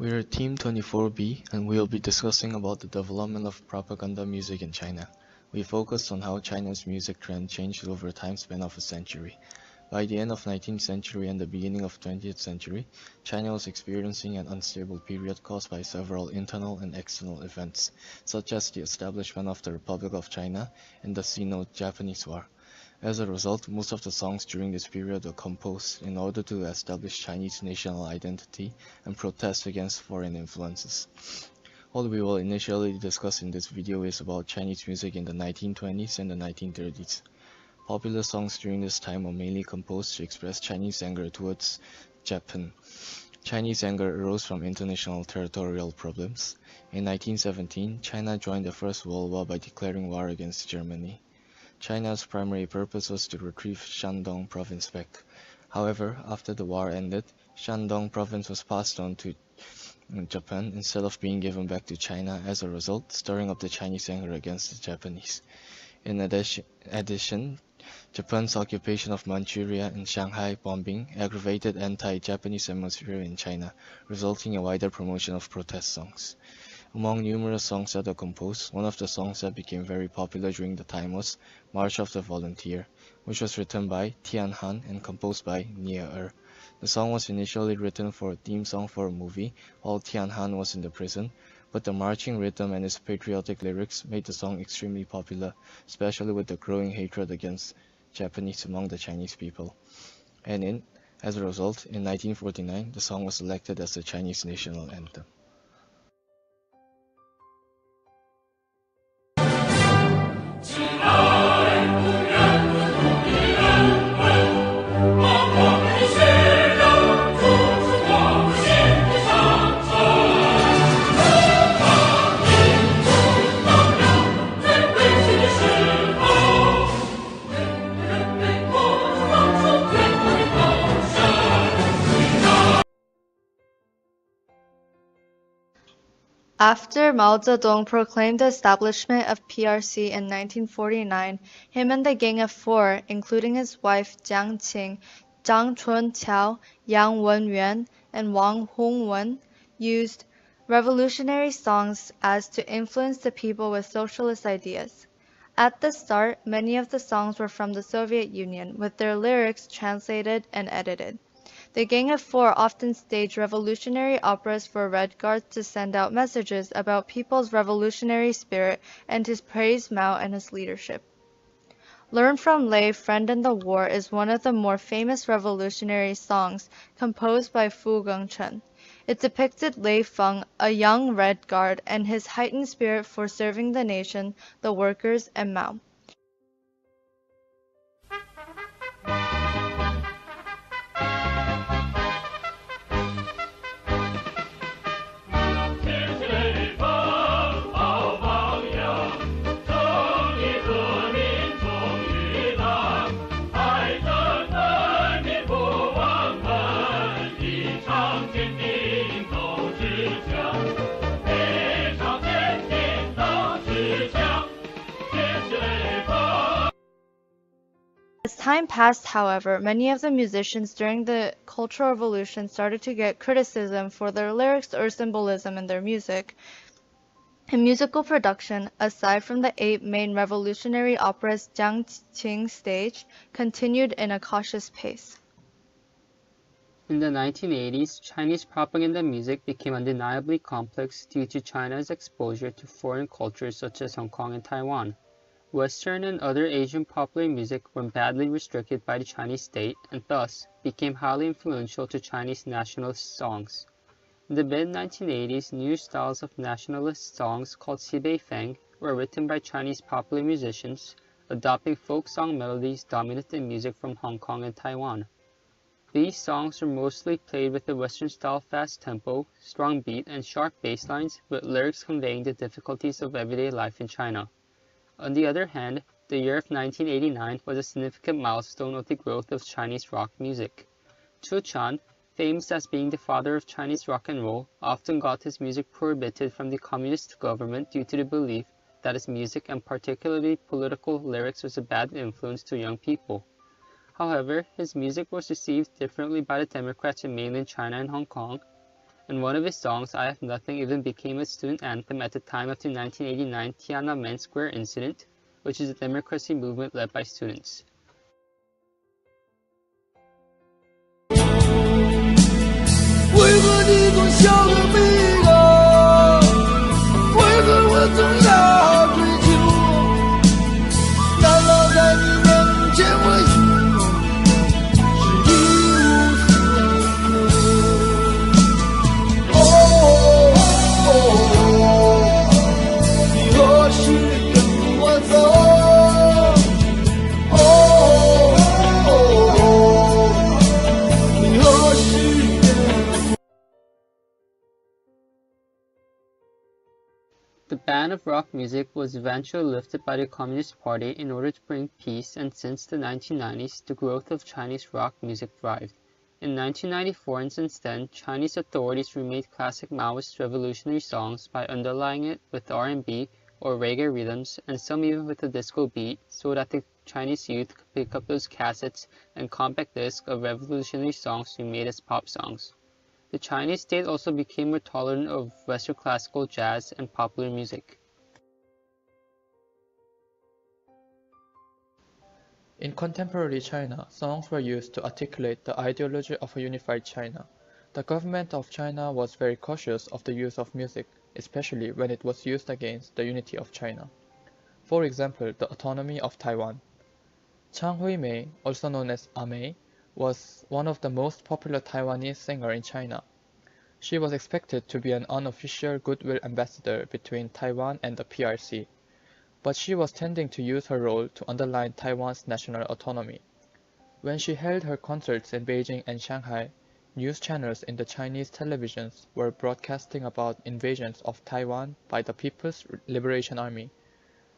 We're Team 24B and we'll be discussing about the development of propaganda music in China. We focused on how China's music trend changed over a time span of a century. By the end of 19th century and the beginning of 20th century, China was experiencing an unstable period caused by several internal and external events, such as the establishment of the Republic of China and the Sino-Japanese War. As a result, most of the songs during this period were composed in order to establish Chinese national identity and protest against foreign influences. What we will initially discuss in this video is about Chinese music in the 1920s and the 1930s. Popular songs during this time were mainly composed to express Chinese anger towards Japan. Chinese anger arose from international territorial problems. In 1917, China joined the First World War by declaring war against Germany. China's primary purpose was to retrieve Shandong province back. However, after the war ended, Shandong province was passed on to Japan instead of being given back to China, as a result, stirring up the Chinese anger against the Japanese. In addition, Japan's occupation of Manchuria and Shanghai bombing aggravated anti-Japanese atmosphere in China, resulting in a wider promotion of protest songs. Among numerous songs that were composed, one of the songs that became very popular during the time was March of the Volunteer, which was written by Tian Han and composed by Nie Er. The song was initially written for a theme song for a movie while Tian Han was in the prison, but the marching rhythm and its patriotic lyrics made the song extremely popular, especially with the growing hatred against Japanese among the Chinese people. As a result, in 1949, the song was elected as the Chinese national anthem. After Mao Zedong proclaimed the establishment of PRC in 1949, him and the Gang of Four, including his wife Jiang Qing, Zhang Chunqiao, Yang Wenyuan, and Wang Hongwen, used revolutionary songs as to influence the people with socialist ideas. At the start, many of the songs were from the Soviet Union, with their lyrics translated and edited. The Gang of Four often staged revolutionary operas for Red Guards to send out messages about people's revolutionary spirit and to praise Mao and his leadership. Learn from Lei, Friend in the War is one of the more famous revolutionary songs composed by Fu Gengchen. It depicted Lei Feng, a young Red Guard, and his heightened spirit for serving the nation, the workers, and Mao. As time passed, however, many of the musicians during the Cultural Revolution started to get criticism for their lyrics or symbolism in their music. In musical production, aside from the 8 main revolutionary operas Jiang Qing staged, continued in a cautious pace. In the 1980s, Chinese propaganda music became undeniably complex due to China's exposure to foreign cultures such as Hong Kong and Taiwan. Western and other Asian popular music were badly restricted by the Chinese state and thus became highly influential to Chinese nationalist songs. In the mid-1980s, new styles of nationalist songs called Sibei Feng were written by Chinese popular musicians, adopting folk song melodies dominant in music from Hong Kong and Taiwan. These songs were mostly played with a Western-style fast tempo, strong beat, and sharp bass lines, with lyrics conveying the difficulties of everyday life in China. On the other hand, the year of 1989 was a significant milestone of the growth of Chinese rock music. Chu Chan, famous as being the father of Chinese rock and roll, often got his music prohibited from the communist government due to the belief that his music and particularly political lyrics was a bad influence to young people. However, his music was received differently by the Democrats in mainland China and Hong Kong, and one of his songs, I Have Nothing, even became a student anthem at the time of the 1989 Tiananmen Square incident, which is a democracy movement led by students. The ban of rock music was eventually lifted by the Communist Party in order to bring peace, and since the 1990s, the growth of Chinese rock music thrived. In 1994 and since then, Chinese authorities remade classic Maoist revolutionary songs by underlying it with R&B or reggae rhythms, and some even with a disco beat, so that the Chinese youth could pick up those cassettes and compact discs of revolutionary songs remade as pop songs. The Chinese state also became more tolerant of Western classical jazz and popular music. In contemporary China, songs were used to articulate the ideology of a unified China. The government of China was very cautious of the use of music, especially when it was used against the unity of China. For example, the autonomy of Taiwan. Chang Hui-mei, also known as A-mei, was one of the most popular Taiwanese singers in China. She was expected to be an unofficial goodwill ambassador between Taiwan and the PRC, but she was tending to use her role to underline Taiwan's national autonomy. When she held her concerts in Beijing and Shanghai, news channels in the Chinese televisions were broadcasting about invasions of Taiwan by the People's Liberation Army,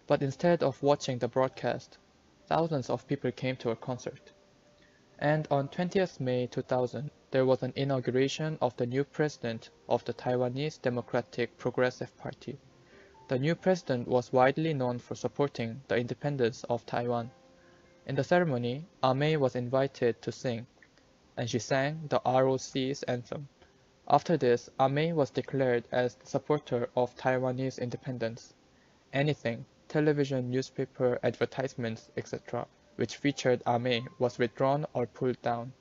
but instead of watching the broadcast, thousands of people came to her concert. And on 20th May 2000, there was an inauguration of the new president of the Taiwanese Democratic Progressive Party. The new president was widely known for supporting the independence of Taiwan. In the ceremony, A-mei was invited to sing, and she sang the ROC's anthem. After this, A-mei was declared as the supporter of Taiwanese independence. Anything, television, newspaper, advertisements, etc., which featured A-mei was withdrawn or pulled down.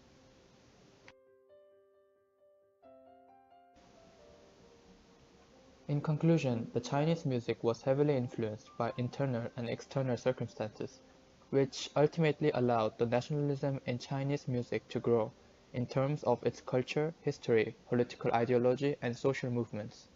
In conclusion, the Chinese music was heavily influenced by internal and external circumstances, which ultimately allowed the nationalism in Chinese music to grow in terms of its culture, history, political ideology, and social movements.